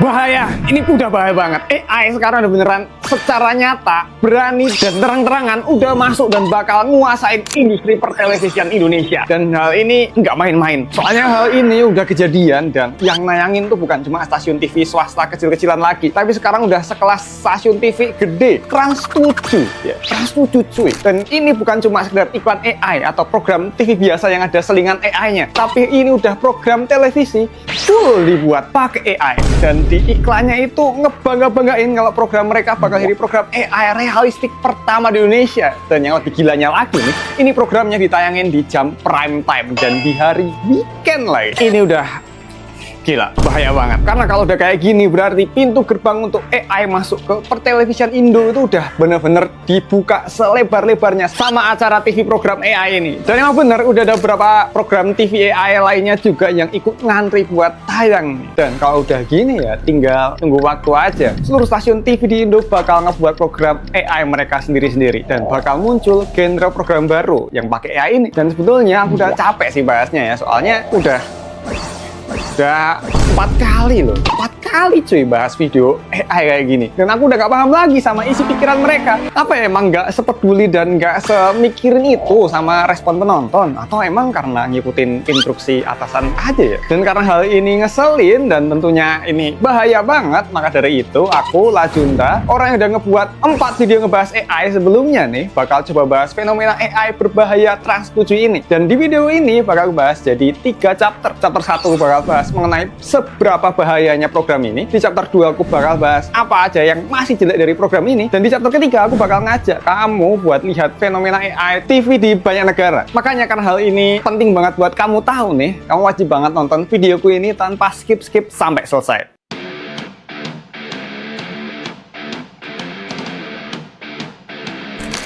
Bahaya, ini udah bahaya banget. AI sekarang udah beneran secara nyata, berani dan terang-terangan udah masuk dan bakal nguasain industri pertelevisian Indonesia. Dan hal ini nggak main-main. Soalnya hal ini udah kejadian dan yang nayangin tuh bukan cuma stasiun TV swasta kecil-kecilan lagi, tapi sekarang udah sekelas stasiun TV gede, Trans 7. Ya, Trans 7 cuy. Dan ini bukan cuma sekedar iklan AI atau program TV biasa yang ada selingan AI-nya, tapi ini udah program televisi full dibuat pakai AI. Dan di iklannya itu ngebangga-banggain kalau program mereka bakal jadi program AI realistik pertama di Indonesia. Dan yang lebih gilanya lagi nih, ini programnya ditayangin di jam prime time dan di hari weekend lagi. Ini udah gila, bahaya banget. Karena kalau udah kayak gini berarti pintu gerbang untuk AI masuk ke pertelevisian Indo itu udah bener-bener dibuka selebar-lebarnya sama acara TV program AI ini. Dan emang bener udah ada beberapa program TV AI lainnya juga yang ikut ngantri buat tayang. Dan kalau udah gini ya tinggal tunggu waktu aja. Seluruh stasiun TV di Indo bakal ngebuat program AI mereka sendiri-sendiri dan bakal muncul genre program baru yang pakai AI ini. Dan sebetulnya aku udah capek sih bahasnya ya, soalnya udah 4 kali loh, 4 kali cuy bahas video AI kayak gini. Dan aku udah gak paham lagi sama isi pikiran mereka. Apa ya, emang gak sepeduli dan gak semikirin itu sama respon penonton? Atau emang karena ngikutin instruksi atasan aja ya? Dan karena hal ini ngeselin dan tentunya ini bahaya banget, maka dari itu aku, Lajunta, orang yang udah ngebuat 4 video ngebahas AI sebelumnya nih, bakal coba bahas fenomena AI berbahaya Trans 7 ini. Dan di video ini bakal bahas jadi 3 chapter. Chapter 1 bakal bahas mengenai seberapa bahayanya program ini. Di chapter 2 aku bakal bahas apa aja yang masih jelek dari program ini. Dan di chapter ketiga aku bakal ngajak kamu buat lihat fenomena AI TV di banyak negara. Makanya karena hal ini penting banget buat kamu tahu nih, kamu wajib banget nonton videoku ini tanpa skip-skip sampai selesai.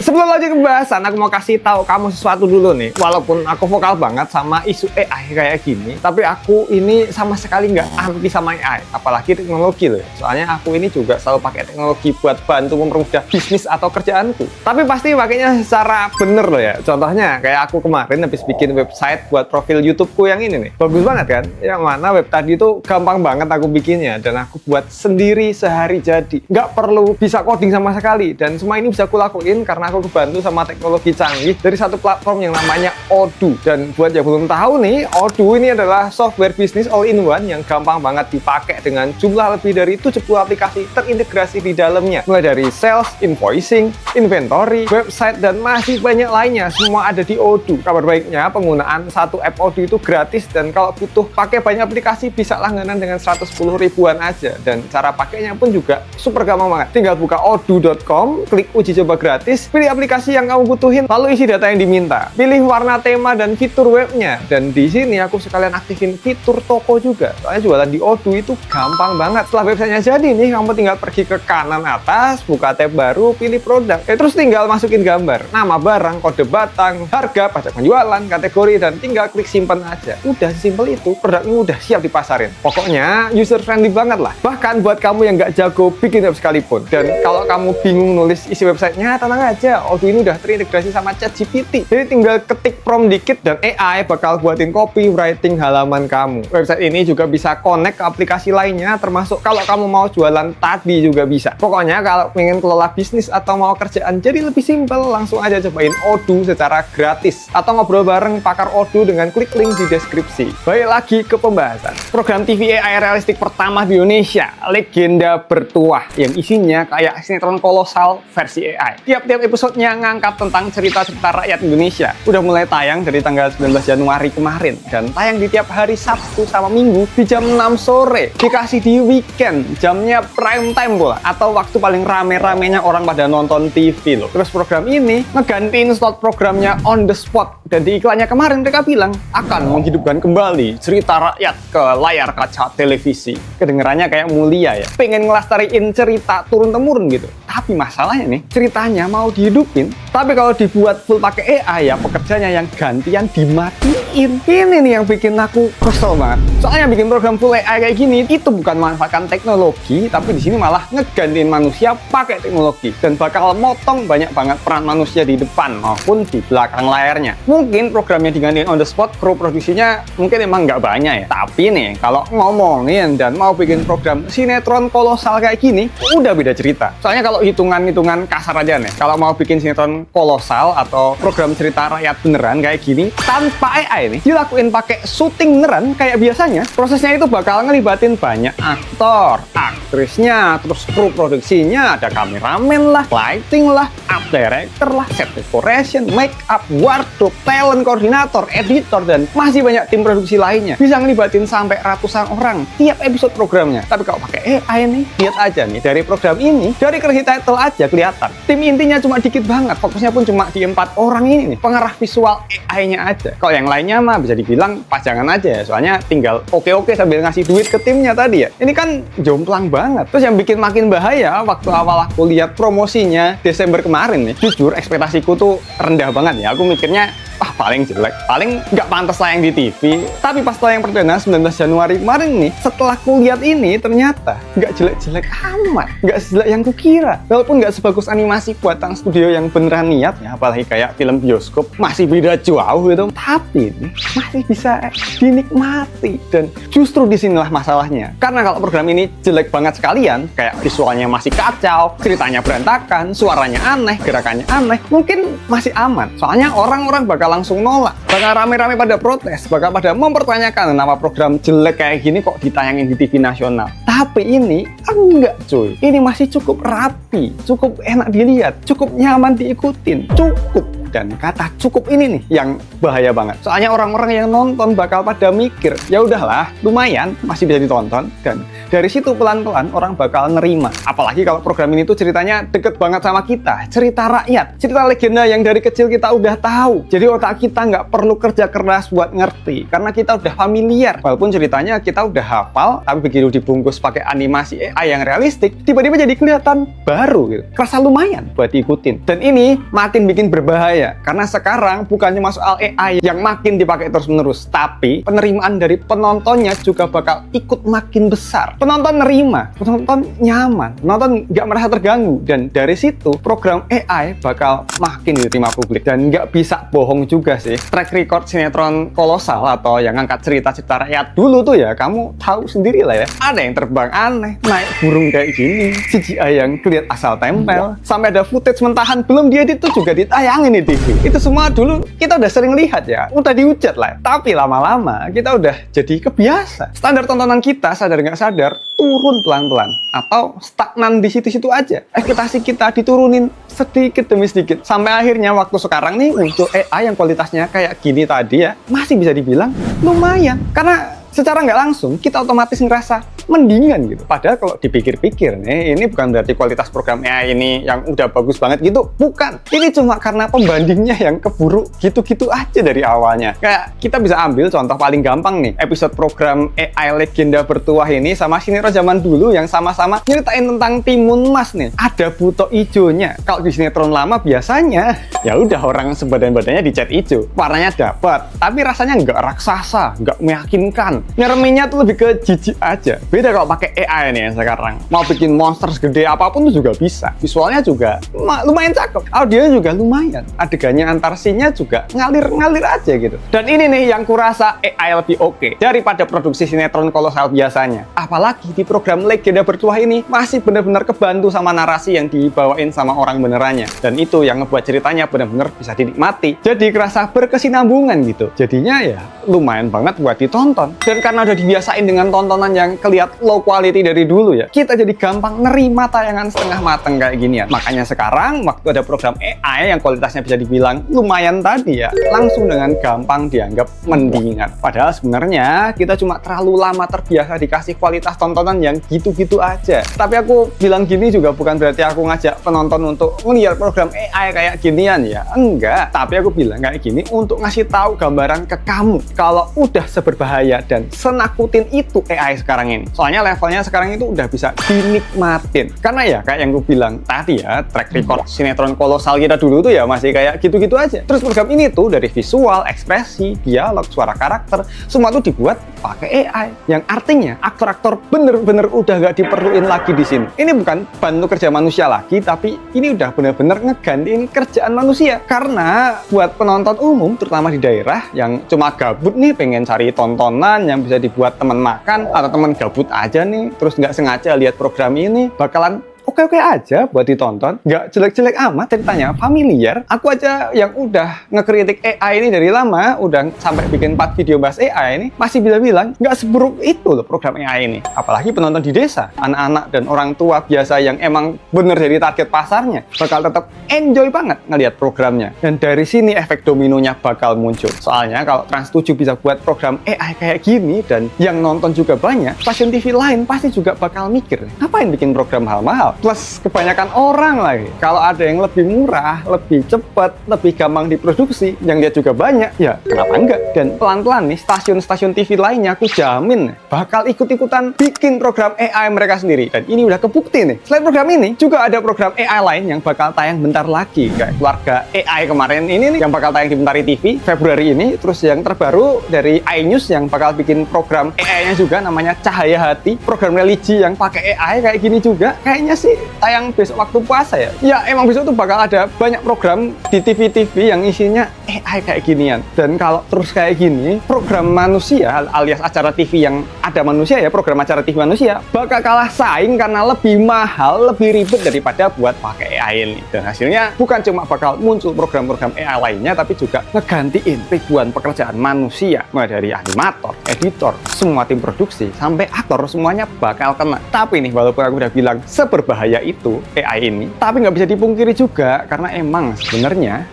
Sebelum lanjut ke pembahasan, aku mau kasih tahu kamu sesuatu dulu nih. Walaupun aku vokal banget sama isu AI kayak gini, tapi aku ini sama sekali nggak anti sama AI, apalagi teknologi loh. Soalnya aku ini juga selalu pakai teknologi buat bantu mempermudah bisnis atau kerjaanku. Tapi pasti pakainya secara bener loh ya. Contohnya kayak aku kemarin habis bikin website buat profil YouTubeku yang ini nih. Bagus banget kan? Yang mana web tadi itu gampang banget aku bikinnya dan aku buat sendiri sehari jadi. Nggak perlu bisa coding sama sekali dan semua ini bisa aku lakuin karena aku kebantu sama teknologi canggih dari satu platform yang namanya Odoo. Dan buat yang belum tahu nih, Odoo ini adalah software bisnis all-in-one yang gampang banget dipakai dengan jumlah lebih dari 70 aplikasi terintegrasi di dalamnya. Mulai dari sales, invoicing, inventory, website, dan masih banyak lainnya. Semua ada di Odoo. Kabar baiknya, penggunaan satu app Odoo itu gratis dan kalau butuh pakai banyak aplikasi bisa langganan dengan 110 ribuan aja. Dan cara pakainya pun juga super gampang banget. Tinggal buka odoo.com, klik uji coba gratis, pilih aplikasi yang kamu butuhin, lalu isi data yang diminta. Pilih warna, tema, dan fitur webnya. Dan di sini aku sekalian aktifin fitur toko juga. Soalnya jualan di Odoo itu gampang banget. Setelah websitenya jadi nih, kamu tinggal pergi ke kanan atas, buka tab baru, pilih produk. Terus tinggal masukin gambar, nama barang, kode batang, harga, pajak penjualan, kategori, dan tinggal klik simpan aja. Udah sesimpel itu, produk ini udah siap dipasarin. Pokoknya user friendly banget lah. Bahkan buat kamu yang nggak jago bikin web sekalipun. Dan kalau kamu bingung nulis isi websitenya, tenang aja. Odoo ini udah terintegrasi sama ChatGPT. Jadi tinggal ketik prompt dikit dan AI bakal buatin copywriting halaman kamu. Website ini juga bisa connect ke aplikasi lainnya, termasuk kalau kamu mau jualan tadi juga bisa. Pokoknya kalau pengen kelola bisnis atau mau kerjaan jadi lebih simpel, langsung aja cobain Odoo secara gratis. Atau ngobrol bareng pakar Odoo dengan klik link di deskripsi. Baik, lagi ke pembahasan. Program TV AI realistik pertama di Indonesia, Legenda Bertuah, yang isinya kayak sinetron kolosal versi AI. Tiap-tiap episodenya ngangkat tentang cerita-cerita rakyat Indonesia. Udah mulai tayang dari tanggal 19 Januari kemarin dan tayang di tiap hari Sabtu sama Minggu di jam 6 sore. Dikasih di weekend, jamnya prime time pula atau waktu paling rame-ramenya orang pada nonton TV loh. Terus program ini ngegantiin slot programnya on the spot dan di iklannya kemarin mereka bilang akan menghidupkan kembali cerita rakyat ke layar kaca televisi. Kedengerannya kayak mulia ya. Pengen ngelestariin cerita turun-temurun gitu. Tapi masalahnya nih, ceritanya mau dihidupin Tapi kalau dibuat full pakai AI ya pekerjanya yang gantian dimatiin. Ini nih yang bikin aku kesel banget. Soalnya bikin program full AI kayak gini itu bukan memanfaatkan teknologi, tapi di sini malah ngegantiin manusia pakai teknologi dan bakal motong banyak banget peran manusia di depan maupun di belakang layarnya. Mungkin programnya digantiin on the spot, kru produksinya mungkin emang nggak banyak ya. Tapi nih kalau ngomongin dan mau bikin program sinetron kolosal kayak gini, udah beda cerita. Soalnya kalau hitungan-hitungan kasar aja nih, kalau mau bikin sinetron kolosal atau program cerita rakyat beneran kayak gini tanpa AI nih dilakuin pakai syuting beneran kayak biasanya, prosesnya itu bakal ngelibatin banyak aktor, aktrisnya, terus kru produksinya, ada kameramen lah, lighting lah, art director lah, set decoration, make up, wardrobe, talent koordinator, editor, dan masih banyak tim produksi lainnya. Bisa ngelibatin sampai ratusan orang tiap episode programnya. Tapi kalau pakai AI nih, lihat aja nih dari program ini, dari credit title aja kelihatan tim intinya cuma dikit banget, fokusnya pun cuma di 4 orang ini nih, pengarah visual AI-nya aja. Kalau yang lainnya mah bisa dibilang pajangan aja ya, soalnya tinggal oke-oke sambil ngasih duit ke timnya tadi ya. Ini kan jomplang banget. Terus yang bikin makin bahaya, waktu awal aku lihat promosinya Desember kemarin nih, jujur ekspektasiku tuh rendah banget ya. Aku mikirnya paling jelek, paling nggak pantas tayang di TV. Tapi pas tayang perdana 19 Januari kemarin nih, setelah kulihat ini ternyata nggak jelek-jelek amat, nggak sejelek yang kukira. Walaupun nggak sebagus animasi buatan studio yang beneran niat ya, apalagi kayak film bioskop, masih beda jauh gitu. Tapi nih, masih bisa dinikmati. Dan justru disinilah masalahnya. Karena kalau program ini jelek banget sekalian, kayak visualnya masih kacau, ceritanya berantakan, suaranya aneh, gerakannya aneh, mungkin masih aman. Soalnya orang-orang bakal langsung nolak, bakal rame-rame pada protes, bakal pada mempertanyakan nama program jelek kayak gini kok ditayangin di TV nasional. Tapi ini enggak cuy, ini masih cukup rapi, cukup enak dilihat, cukup nyaman diikutin, cukup. Dan kata cukup ini nih yang bahaya banget. Soalnya orang-orang yang nonton bakal pada mikir, ya udahlah, lumayan, masih bisa ditonton. Dan dari situ pelan-pelan orang bakal nerima. Apalagi kalau program ini tuh ceritanya deket banget sama kita. Cerita rakyat, cerita legenda yang dari kecil kita udah tahu. Jadi otak kita nggak perlu kerja keras buat ngerti. Karena kita udah familiar. Walaupun ceritanya kita udah hafal, tapi begitu dibungkus pakai animasi AI yang realistik, tiba-tiba jadi kelihatan baru gitu. Kerasa lumayan buat diikutin. Dan ini makin bikin berbahaya. Karena sekarang bukannya soal AI yang makin dipakai terus-menerus, tapi penerimaan dari penontonnya juga bakal ikut makin besar. Penonton nerima, penonton nyaman, penonton nggak merasa terganggu, dan dari situ program AI bakal makin diterima publik. Dan nggak bisa bohong juga sih, track record sinetron kolosal atau yang ngangkat cerita-cerita rakyat dulu tuh ya, kamu tahu sendiri lah ya. Ada yang terbang aneh, naik burung kayak gini, CGI yang kelihatan asal tempel, sampai ada footage mentahan belum diedit tuh juga ditayangin nih. Itu semua dulu kita udah sering lihat ya, udah dihujat lah. Tapi lama-lama kita udah jadi kebiasa. Standar tontonan kita sadar nggak sadar turun pelan-pelan atau stagnan di situ-situ aja. Ekspektasi kita diturunin sedikit demi sedikit sampai akhirnya waktu sekarang nih muncul AI yang kualitasnya kayak gini tadi ya, masih bisa dibilang lumayan. Karena secara nggak langsung kita otomatis ngerasa mendingan gitu. Padahal kalau dipikir-pikir nih, ini bukan berarti kualitas program AI ini yang udah bagus banget gitu. Bukan. Ini cuma karena pembandingnya yang keburu gitu-gitu aja dari awalnya. Kayak kita bisa ambil contoh paling gampang nih. Episode program AI Legenda Bertuah ini sama sinetron zaman dulu yang sama-sama nyeritain tentang Timun Mas nih. Ada buto ijonya. Kalau di sinetron lama biasanya ya udah orang sebadan-badannya dicat ijo. Warnanya dapat, tapi rasanya nggak raksasa, nggak meyakinkan. Nyereminya tuh lebih ke jijik aja. Beda kalau pakai AI nih yang sekarang. Mau bikin monster segede apapun tuh juga bisa. Visualnya juga lumayan cakep. Audionya juga lumayan. Adegannya antar scene-nya juga ngalir-ngalir aja gitu. Dan ini nih yang kurasa AI lebih oke daripada produksi sinetron kolosal biasanya. Apalagi di program Legenda Bertuah ini masih bener-bener kebantu sama narasi yang dibawain sama orang benerannya. Dan itu yang ngebuat ceritanya bener-bener bisa dinikmati. Jadi kerasa berkesinambungan gitu. Jadinya ya lumayan banget buat ditonton. Dan karena udah dibiasain dengan tontonan yang kelihatan low quality dari dulu ya, kita jadi gampang nerima tayangan setengah mateng kayak ginian. Makanya sekarang waktu ada program AI yang kualitasnya bisa dibilang lumayan tadi ya, langsung dengan gampang dianggap mendingan. Padahal sebenarnya kita cuma terlalu lama terbiasa dikasih kualitas tontonan yang gitu-gitu aja. Tapi aku bilang gini juga bukan berarti aku ngajak penonton untuk ngeliat program AI kayak ginian ya, enggak. Tapi aku bilang kayak gini untuk ngasih tahu gambaran ke kamu kalau udah seberbahaya dan senakutin itu AI sekarang ini. Soalnya levelnya sekarang itu udah bisa dinikmatin. Karena ya kayak yang gue bilang tadi ya, track record sinetron kolosal kita dulu tuh ya masih kayak gitu-gitu aja. Terus program ini tuh dari visual, ekspresi, dialog, suara karakter, semua tuh dibuat pakai AI. Yang artinya aktor-aktor bener-bener udah gak diperluin lagi di sini. Ini bukan bantu kerja manusia lagi, tapi ini udah bener-bener ngegantiin kerjaan manusia. Karena buat penonton umum, terutama di daerah yang cuma gabut nih, pengen cari tontonan yang bisa dibuat teman makan atau teman gabut aja nih, terus nggak sengaja lihat program ini, bakalan oke-oke aja buat ditonton, nggak jelek-jelek amat, ceritanya familiar. Aku aja yang udah ngekritik AI ini dari lama, udah sampai bikin 4 video bahas AI ini, masih bisa bilang nggak seburuk itu loh program AI ini. Apalagi penonton di desa, anak-anak dan orang tua biasa yang emang bener jadi target pasarnya, bakal tetap enjoy banget ngelihat programnya. Dan dari sini efek dominonya bakal muncul. Soalnya kalau Trans 7 bisa buat program AI kayak gini, dan yang nonton juga banyak, stasiun TV lain pasti juga bakal mikir, ngapain bikin program mahal-mahal? Plus kebanyakan orang lagi. Kalau ada yang lebih murah, lebih cepat, lebih gampang diproduksi, yang lihat juga banyak, ya kenapa enggak? Dan pelan-pelan nih stasiun-stasiun TV lainnya aku jamin bakal ikut-ikutan bikin program AI mereka sendiri. Dan ini udah kebukti nih. Selain program ini, juga ada program AI lain yang bakal tayang bentar lagi. Kayak Keluarga AI kemarin ini nih, yang bakal tayang di Mentari TV Februari ini. Terus yang terbaru dari iNews yang bakal bikin program AI-nya juga, namanya Cahaya Hati. Program religi yang pakai AI kayak gini juga. Kayaknya sih tayang besok waktu puasa ya. Ya emang besok tuh bakal ada banyak program di TV-TV yang isinya AI kayak ginian. Dan kalau terus kayak gini, program manusia alias acara TV yang ada manusia ya, program acara TV manusia bakal kalah saing karena lebih mahal, lebih ribet daripada buat pakai AI ini. Dan hasilnya bukan cuma bakal muncul program-program AI lainnya, tapi juga ngegantiin ribuan pekerjaan manusia, mulai dari animator, editor, semua tim produksi sampai aktor, semuanya bakal kena. Tapi nih, walaupun aku udah bilang seberbahaya itu AI ini, tapi nggak bisa dipungkiri juga karena emang sebenarnya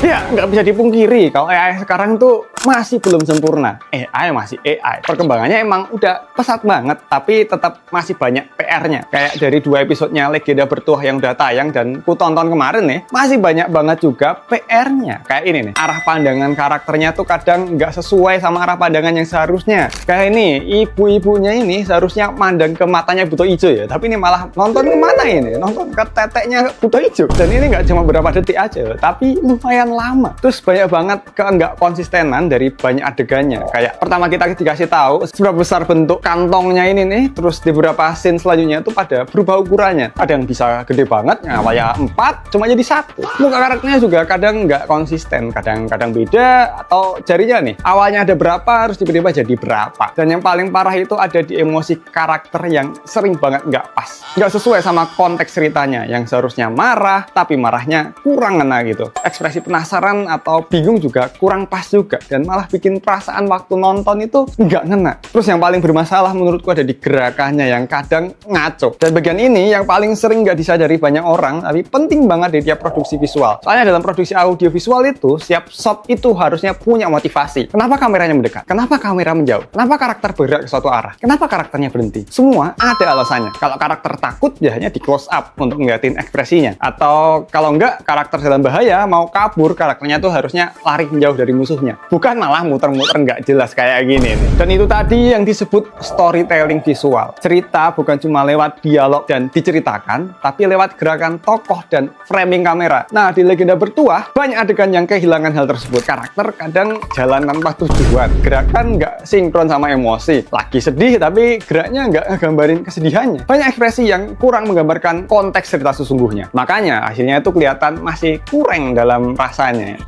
ya nggak bisa dipungkiri kalau AI sekarang tuh masih belum sempurna. AI masih AI. Perkembangannya emang udah pesat banget, tapi tetap masih banyak PR-nya. Kayak dari 2 episodenya Legenda Bertuah yang udah tayang dan ku tonton kemarin nih, masih banyak banget juga PR-nya. Kayak ini nih, arah pandangan karakternya tuh kadang nggak sesuai sama arah pandangan yang seharusnya. Kayak ini, ibu-ibunya ini seharusnya mandang ke matanya Buto Ijo ya, tapi ini malah nonton kemana ini? Nonton ke teteknya Buto Ijo. Dan ini nggak cuma beberapa detik aja, tapi lumayan lama. Terus banyak banget nggak konsistenan dari banyak adegannya. Kayak pertama kita dikasih tahu seberapa besar bentuk kantongnya ini nih, terus di beberapa scene selanjutnya tuh pada berubah ukurannya. Ada yang bisa gede banget, awalnya 4 cuma jadi 1. Muka karakternya juga kadang nggak konsisten, kadang-kadang beda, atau jarinya nih awalnya ada berapa harus tiba-tiba jadi berapa. Dan yang paling parah itu ada di emosi karakter yang sering banget nggak pas, nggak sesuai sama konteks ceritanya. Yang seharusnya marah tapi marahnya kurang ngena gitu. Ekspresi penasaran atau bingung juga kurang pas juga, dan malah bikin perasaan waktu nonton itu nggak ngena. Terus yang paling bermasalah menurutku ada di gerakannya yang kadang ngaco. Dan bagian ini yang paling sering nggak disadari banyak orang, tapi penting banget di tiap produksi visual. Soalnya dalam produksi audio visual itu, setiap shot itu harusnya punya motivasi. Kenapa kameranya mendekat? Kenapa kamera menjauh? Kenapa karakter bergerak ke suatu arah? Kenapa karakternya berhenti? Semua ada alasannya. Kalau karakter takut, ya hanya di close up untuk ngeliatin ekspresinya. Atau kalau nggak, karakter dalam bahaya, mau kabur, karakternya tuh harusnya lari menjauh dari musuhnya. Bukan malah muter-muter nggak jelas kayak gini nih. Dan itu tadi yang disebut storytelling visual. Cerita bukan cuma lewat dialog dan diceritakan, tapi lewat gerakan tokoh dan framing kamera. Nah, di Legenda Bertuah, banyak adegan yang kehilangan hal tersebut. Karakter kadang jalan tanpa tujuan. Gerakan nggak sinkron sama emosi. Lagi sedih, tapi geraknya nggak ngegambarin kesedihannya. Banyak ekspresi yang kurang menggambarkan konteks cerita sesungguhnya. Makanya, hasilnya itu kelihatan masih kurang dalam rasanya.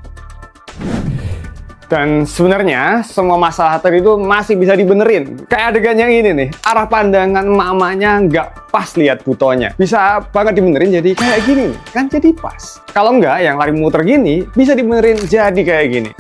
Dan sebenarnya semua masalah tadi itu masih bisa dibenerin. Kayak adegan yang ini nih, arah pandangan mamanya nggak pas lihat Butonya. Bisa banget dibenerin jadi kayak gini nih, kan jadi pas. Kalau nggak, yang lari muter gini, bisa dibenerin jadi kayak gini.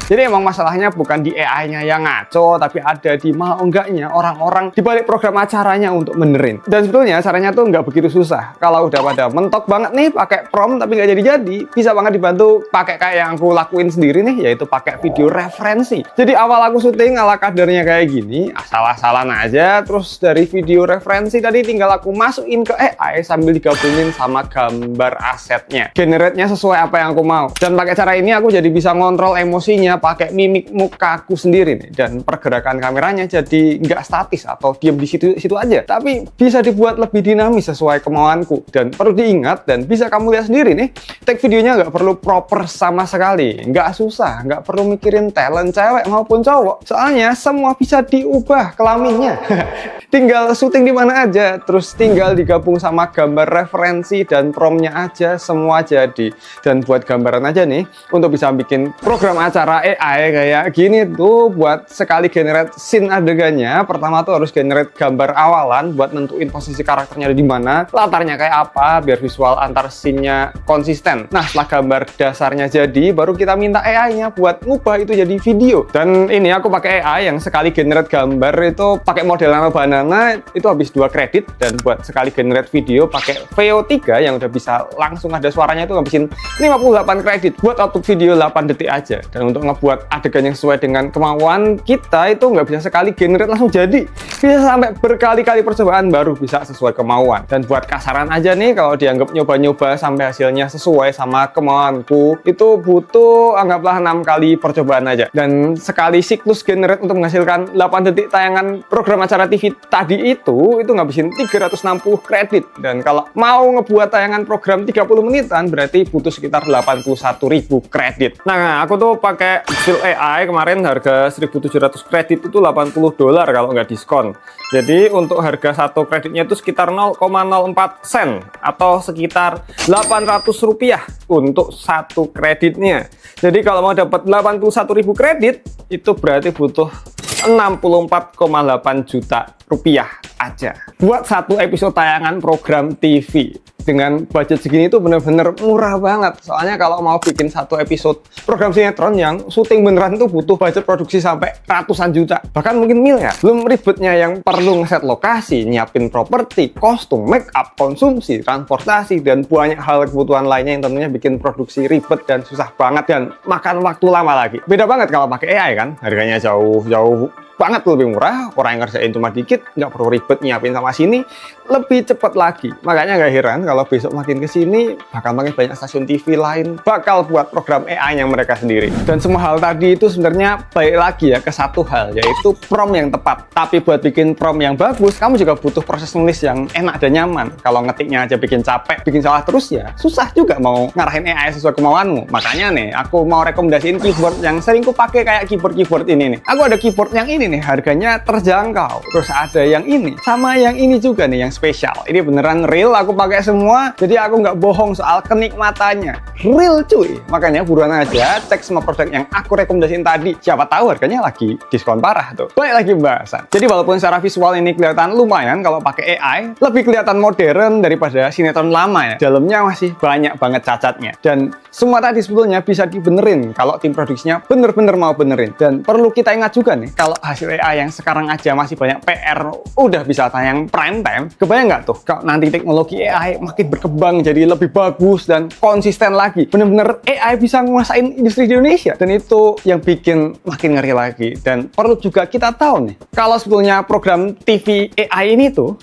Jadi emang masalahnya bukan di AI-nya yang ngaco, tapi ada di mau enggaknya orang-orang di balik program acaranya untuk benerin. Dan sebetulnya caranya tuh nggak begitu susah. Kalau udah pada mentok banget nih pakai prompt tapi nggak jadi-jadi, bisa banget dibantu pakai kayak yang aku lakuin sendiri nih, yaitu pakai video referensi. Jadi awal aku syuting ala kadarnya kayak gini, asal-asalan aja, terus dari video referensi tadi tinggal aku masukin ke AI sambil digabungin sama gambar asetnya. Generate-nya sesuai apa yang aku mau. Dan pakai cara ini aku jadi bisa ngontrol emosinya pakai mimik muka aku sendiri nih. Dan pergerakan kameranya jadi nggak statis atau diem di situ aja. Tapi bisa dibuat lebih dinamis sesuai kemauanku. Dan perlu diingat dan bisa kamu lihat sendiri nih, take videonya nggak perlu proper sama sekali. Nggak susah, nggak perlu mikirin talent cewek maupun cowok. Soalnya semua bisa diubah kelaminnya. Tinggal syuting di mana aja, terus tinggal digabung sama gambar referensi dan promptnya aja, semua jadi. Dan buat gambaran aja nih, untuk bisa bikin program acara AI kayak gini tuh, buat sekali generate scene adegannya, pertama tuh harus generate gambar awalan buat nentuin posisi karakternya ada di mana, latarnya kayak apa, biar visual antar scene-nya konsisten. Nah, setelah gambar dasarnya jadi, baru kita minta AI-nya buat ngubah itu jadi video. Dan ini aku pakai AI yang sekali generate gambar itu pakai model Nano Banana, itu habis 2 kredit. Dan buat sekali generate video pakai VO3 yang udah bisa langsung ada suaranya itu ngabisin 58 kredit buat output video 8 detik aja. Dan untuk ngebuat adegan yang sesuai dengan kemauan kita itu nggak bisa sekali generate langsung jadi, bisa sampai berkali-kali percobaan baru bisa sesuai kemauan. Dan buat kasaran aja nih, kalau dianggap nyoba-nyoba sampai hasilnya sesuai sama kemauanku, itu butuh anggaplah 6 kali percobaan aja. Dan sekali siklus generate untuk menghasilkan 8 detik tayangan program acara TV tadi itu ngabisin 360 kredit. Dan kalau mau ngebuat tayangan program 30 menitan berarti butuh sekitar 81.000 kredit. Nah, aku tuh pakai Xil AI kemarin harga 1.700 kredit itu $80 kalau nggak diskon. Jadi untuk harga satu kreditnya itu sekitar 0,04 sen atau sekitar Rp800 untuk satu kreditnya. Jadi kalau mau dapat 81.000 kredit itu berarti butuh 64,8 juta rupiah aja buat satu episode tayangan program TV. Dengan budget segini tuh bener-bener murah banget. Soalnya kalau mau bikin satu episode program sinetron yang syuting beneran tuh butuh budget produksi sampai ratusan juta, bahkan mungkin miliar. Belum ribetnya yang perlu ngeset lokasi, nyiapin properti, kostum, make up, konsumsi, transportasi, dan banyak hal kebutuhan lainnya yang tentunya bikin produksi ribet dan susah banget dan makan waktu lama lagi. Beda banget kalau pakai AI kan, harganya jauh banget lebih murah, orang yang ngerjain cuma dikit, nggak perlu ribet nyiapin sama sini, lebih cepet lagi. Makanya nggak heran kalau besok makin kesini bakal makin banyak stasiun TV lain bakal buat program AI yang mereka sendiri. Dan semua hal tadi itu sebenarnya balik lagi ya ke satu hal, yaitu prompt yang tepat. Tapi buat bikin prompt yang bagus, kamu juga butuh proses nulis yang enak dan nyaman. Kalau ngetiknya aja bikin capek, bikin salah terus ya susah juga mau ngarahin AI sesuai kemauanmu. Makanya nih, aku mau rekomendasiin keyboard yang sering ku pakai kayak keyboard ini nih. Aku ada keyboard yang ini nih, harganya terjangkau. Terus ada yang ini, sama yang ini juga nih yang spesial. Ini beneran real, aku pakai semua. Jadi aku nggak bohong soal kenikmatannya. Real cuy. Makanya buruan aja cek semua produk yang aku rekomendasiin tadi. Siapa tahu harganya lagi diskon parah tuh. Baik lagi pembahasan. Jadi walaupun secara visual ini kelihatan lumayan kalau pakai AI, lebih kelihatan modern daripada sinetron lama ya. Dalamnya masih banyak banget cacatnya. Dan semua tadi sebetulnya bisa dibenerin kalau tim produksinya bener-bener mau benerin. Dan perlu kita ingat juga nih, kalau hasil AI yang sekarang aja masih banyak PR udah bisa tayang prime time, kebayang nggak tuh kalau nanti teknologi AI makin berkembang jadi lebih bagus dan konsisten lagi, bener-bener AI bisa nguasain industri di Indonesia. Dan itu yang bikin makin ngeri lagi. Dan perlu juga kita tahu nih, kalau sebetulnya program TV AI ini tuh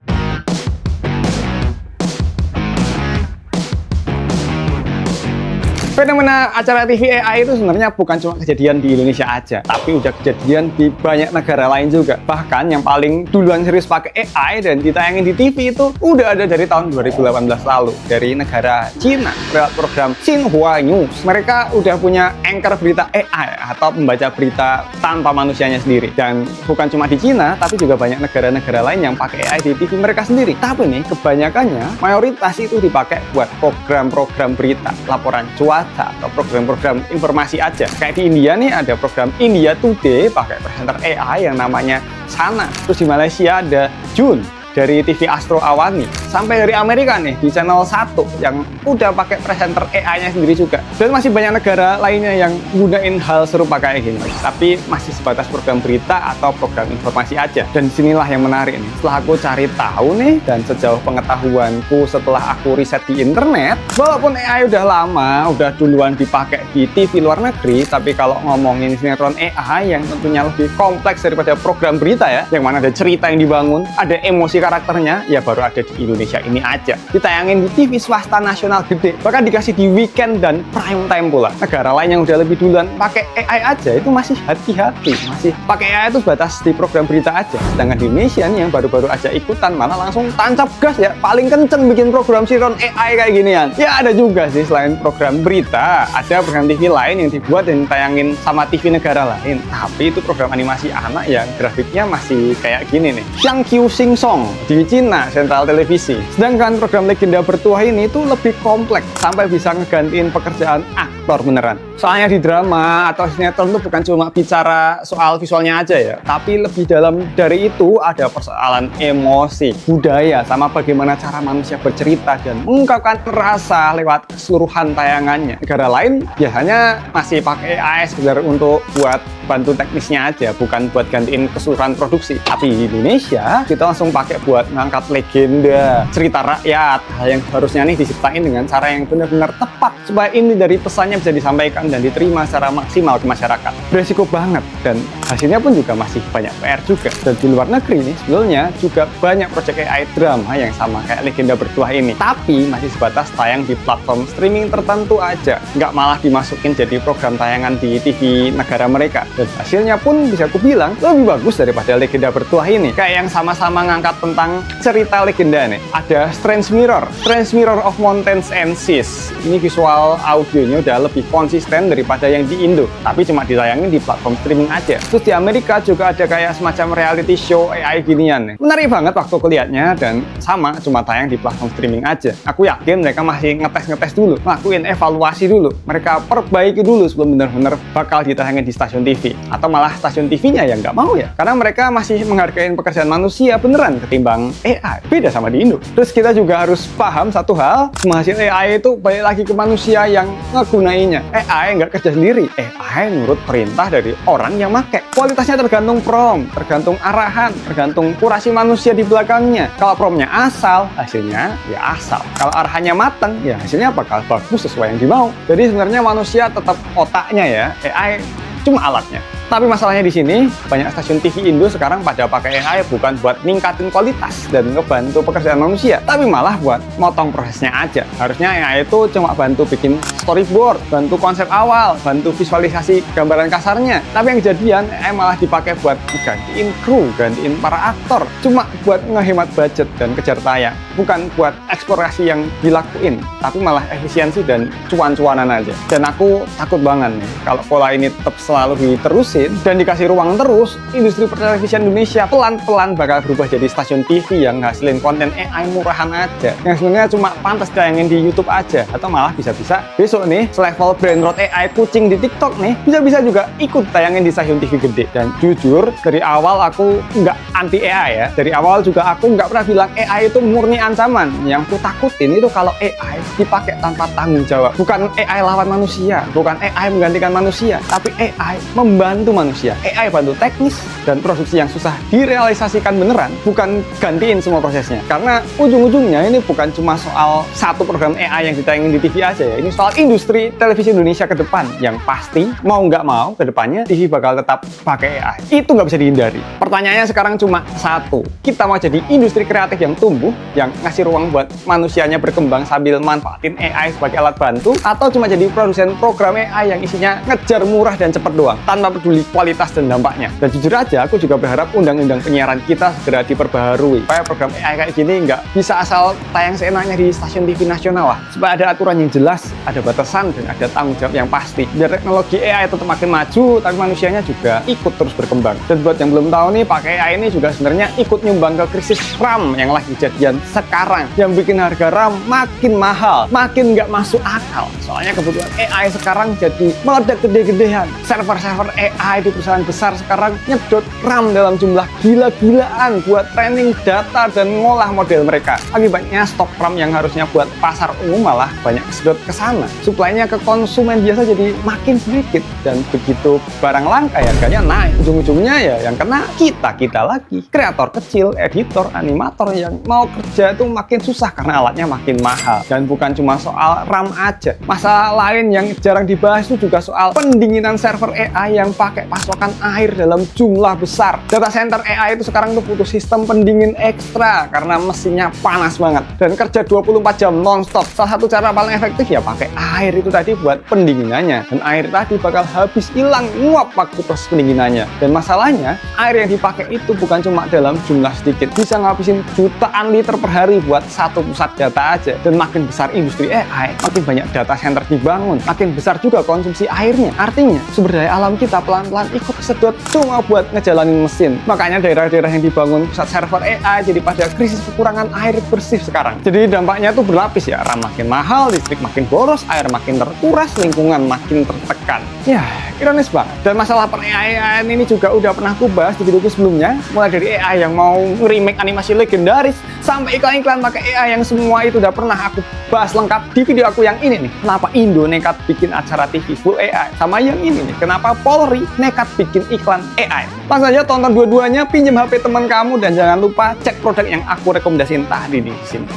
fenomena acara TV AI itu sebenarnya bukan cuma kejadian di Indonesia aja, tapi udah kejadian di banyak negara lain juga. Bahkan yang paling duluan serius pakai AI dan ditayangin di TV itu udah ada dari tahun 2018 lalu, dari negara Cina lewat program Xinhua News. Mereka udah punya anchor berita AI atau pembaca berita tanpa manusianya sendiri. Dan bukan cuma di Cina, tapi juga banyak negara-negara lain yang pakai AI di TV mereka sendiri. Tapi nih, kebanyakannya mayoritas itu dipakai buat program-program berita, laporan cuaca, atau program-program informasi aja. Kayak di India nih ada program India Today pakai presenter AI yang namanya Sana. Terus di Malaysia ada Jun. dari TV Astro Awani sampai dari Amerika nih di channel 1 yang udah pakai presenter AI-nya sendiri juga. Dan masih banyak negara lainnya yang gunain hal serupa kayak gini. Tapi masih sebatas program berita atau program informasi aja. Dan disinilah yang menarik nih. Setelah aku cari tahu nih dan sejauh pengetahuanku setelah aku riset di internet, walaupun AI udah lama, udah duluan dipakai di TV luar negeri, tapi kalau ngomongin sinetron AI yang tentunya lebih kompleks daripada program berita ya, yang mana ada cerita yang dibangun, ada emosi karakternya, ya baru ada di Indonesia ini aja. Ditayangin di TV swasta nasional gede, bahkan dikasih di weekend dan prime time pula. Negara lain yang udah lebih duluan pakai AI aja itu masih hati-hati, masih pakai AI itu batas di program berita aja. Sedangkan di Indonesia nih yang baru-baru aja ikutan malah langsung tancap gas ya, paling kenceng bikin program sinetron AI kayak ginian. Ya ada juga sih selain program berita, ada program TV lain yang dibuat dan ditayangin sama TV negara lain. Tapi itu program animasi anak yang grafiknya masih kayak gini nih. Xiang Qiu Xing Song di Cina Central Televisi. Sedangkan program Legenda Bertuah ini itu lebih kompleks sampai bisa ngegantiin pekerjaan aktor beneran. Soalnya di drama atau sinetron itu bukan cuma bicara soal visualnya aja ya, tapi lebih dalam dari itu ada persoalan emosi, budaya, sama bagaimana cara manusia bercerita dan mengungkapkan rasa lewat keseluruhan tayangannya. Negara lain biasanya masih pakai AI sekedar untuk buat bantu teknisnya aja, bukan buat gantiin keseluruhan produksi. Tapi di Indonesia kita langsung pakai buat ngangkat legenda, cerita rakyat, hal yang harusnya nih diciptain dengan cara yang benar-benar tepat supaya ini dari pesannya bisa disampaikan dan diterima secara maksimal ke masyarakat. Beresiko banget dan hasilnya pun juga masih banyak PR juga. Dan di luar negeri nih sebenarnya juga banyak proyek AI drama yang sama kayak Legenda Bertuah ini, tapi masih sebatas tayang di platform streaming tertentu aja, nggak malah dimasukin jadi program tayangan di TV negara mereka. Dan hasilnya pun bisa aku bilang lebih bagus daripada Legenda Bertuah ini. Kayak yang sama-sama ngangkat tentang cerita legenda nih. Ada Strange Mirror of Mountains and Seas. Ini visual audionya udah lebih konsisten daripada yang di Indo, tapi cuma ditayangin di platform streaming aja. Terus di Amerika juga ada kayak semacam reality show AI ginian nih. Menarik banget waktu kulihatnya dan sama cuma tayang di platform streaming aja. Aku yakin mereka masih ngetes dulu, ngelakuin evaluasi dulu. Mereka perbaiki dulu sebelum benar-benar bakal ditayangin di stasiun TV. Atau malah stasiun TV-nya yang nggak mau ya. Karena mereka masih menghargai pekerjaan manusia beneran ketimbang AI. Beda sama di Indo. Terus kita juga harus paham satu hal, semua hasil AI itu balik lagi ke manusia yang ngegunainya. AI nggak kerja sendiri. AI nurut perintah dari orang yang make. Kualitasnya tergantung prompt, tergantung arahan, tergantung kurasi manusia di belakangnya. Kalau promptnya asal, hasilnya ya asal. Kalau arahannya mateng, ya hasilnya bakal bagus sesuai yang dimau. Jadi sebenarnya manusia tetap otaknya ya, AI cuma alatnya. Tapi masalahnya di sini, banyak stasiun TV Indo sekarang pada pakai AI bukan buat ningkatin kualitas dan ngebantu pekerjaan manusia, tapi malah buat motong prosesnya aja. Harusnya AI itu cuma bantu bikin storyboard, bantu konsep awal, bantu visualisasi gambaran kasarnya. Tapi yang kejadian, AI malah dipakai buat gantiin kru, gantiin para aktor. Cuma buat ngehemat budget dan kejar tayang. Bukan buat eksplorasi yang dilakuin, tapi malah efisiensi dan cuan-cuanan aja. Dan aku takut banget nih, kalau pola ini tetap selalu diterusin, dan dikasih ruang terus, industri pertelevisian Indonesia pelan-pelan bakal berubah jadi stasiun TV yang ngasilin konten AI murahan aja, yang sebenarnya cuma pantas tayangin di YouTube aja, atau malah bisa-bisa besok nih selevel brand road AI kucing di TikTok nih bisa-bisa juga ikut tayangin di stasiun TV gede. Dan jujur dari awal aku nggak anti AI ya, dari awal juga aku nggak pernah bilang AI itu murni ancaman. Yang aku takutin itu kalau AI dipakai tanpa tanggung jawab. Bukan AI lawan manusia, bukan AI menggantikan manusia, tapi AI membantu manusia. AI bantu teknis dan produksi yang susah direalisasikan beneran, bukan gantiin semua prosesnya. Karena ujung-ujungnya ini bukan cuma soal satu program AI yang ditayangin di TV aja ya, ini soal industri televisi Indonesia ke depan yang pasti mau nggak mau ke depannya TV bakal tetap pakai AI. Itu nggak bisa dihindari. Pertanyaannya sekarang cuma satu, kita mau jadi industri kreatif yang tumbuh, yang ngasih ruang buat manusianya berkembang sambil manfaatin AI sebagai alat bantu, atau cuma jadi produsen program AI yang isinya ngejar murah dan cepet doang tanpa peduli kualitas dan dampaknya. Dan jujur aja aku juga berharap undang-undang penyiaran kita segera diperbaharui supaya program AI kayak gini nggak bisa asal tayang seenaknya di stasiun TV nasional lah, supaya ada aturan yang jelas, ada batasan dan ada tanggung jawab yang pasti biar teknologi AI tetap makin maju tapi manusianya juga ikut terus berkembang. Dan buat yang belum tahu nih, pakai AI ini juga sebenarnya ikut nyumbang ke krisis RAM yang lagi kejadian sekarang yang bikin harga RAM makin mahal, makin nggak masuk akal. Soalnya kebutuhan AI sekarang jadi meledak gede-gedean. Server-server AI di perusahaan besar sekarang nyedot RAM dalam jumlah gila-gilaan buat training data dan ngolah model mereka. Akibatnya stok RAM yang harusnya buat pasar umum malah banyak kesedot ke sana. Suplainya ke konsumen biasa jadi makin sedikit, dan begitu barang langka harganya naik. Ujung-ujungnya ya yang kena kita lagi. Kreator kecil, editor, animator yang mau kerja itu makin susah karena alatnya makin mahal. Dan bukan cuma soal RAM aja. Masalah lain yang jarang dibahas itu juga soal pendinginan server AI yang pakai pasokan air dalam jumlah besar. Data center AI itu sekarang tuh butuh sistem pendingin ekstra karena mesinnya panas banget dan kerja 24 jam non-stop. Salah satu cara paling efektif ya pakai air itu tadi buat pendinginannya. Dan air tadi bakal habis hilang nguap waktu proses pendinginannya. Dan masalahnya, air yang dipakai itu bukan cuma dalam jumlah sedikit, bisa ngabisin jutaan liter per hari buat satu pusat data aja. Dan makin besar industri AI, makin banyak data center dibangun, makin besar juga konsumsi airnya. Artinya, sumber daya alam kita pelan-pelan ikut kesedot cuma buat ngejalanin mesin. Makanya daerah-daerah yang dibangun pusat server AI jadi pada krisis kekurangan air bersih sekarang. Jadi dampaknya tuh berlapis ya, RAM makin mahal, listrik makin boros, air makin terkuras, lingkungan makin tertekan. Ya, ironis banget. Dan masalah per AI ini juga udah pernah aku bahas di video sebelumnya, mulai dari AI yang mau remake animasi legendaris sampai iklan-iklan pakai AI yang semua itu udah pernah aku bahas lengkap di video aku yang ini nih. Kenapa Indo nekat bikin acara TV full AI? Sama yang ini nih, kenapa Polri nekat bikin iklan AI? Langsung aja tonton dua-duanya, pinjam HP teman kamu, dan jangan lupa cek produk yang aku rekomendasiin tadi di sini.